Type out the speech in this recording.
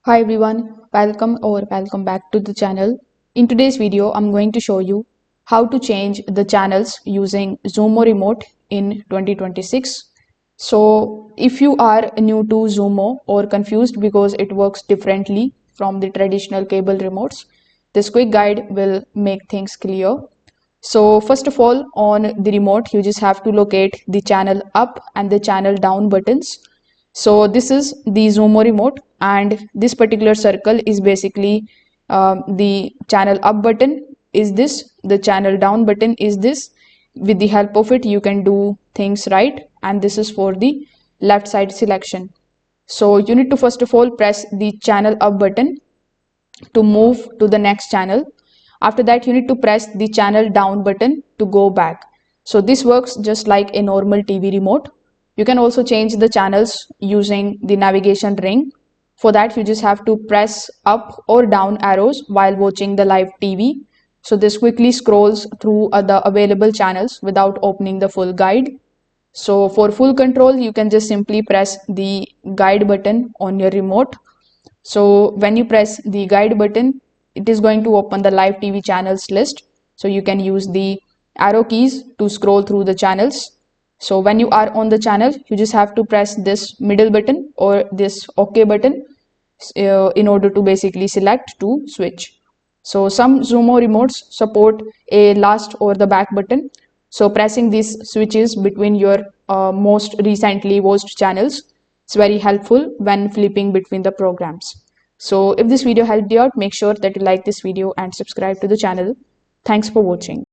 Hi everyone, welcome back to the channel. In today's video, I'm going to show you how to change the channels using Xumo Remote in 2026. So if you are new to Xumo or confused because it works differently from the traditional cable remotes, this quick guide will make things clear. So first of all, on the remote, you just have to locate the channel up and the channel down buttons. So this is the Xumo remote, and this particular circle is basically the channel up button is this, the channel down button is this. With the help of it, you can do things right, and this is for the left side selection. So you need to first of all press the channel up button to move to the next channel. After that, you need to press the channel down button to go back. So this works just like a normal TV remote. You can also change the channels using the navigation ring. For that, you just have to press up or down arrows while watching the live TV. So this quickly scrolls through the available channels without opening the full guide. So for full control, you can just simply press the guide button on your remote. So when you press the guide button, it is going to open the live TV channels list. So you can use the arrow keys to scroll through the channels. So when you are on the channel, you just have to press this middle button or this OK button in order to basically select to switch. So some Xumo remotes support a last or the back button. So pressing these switches between your most recently watched channels is very helpful when flipping between the programs. So if this video helped you out, make sure that you like this video and subscribe to the channel. Thanks for watching.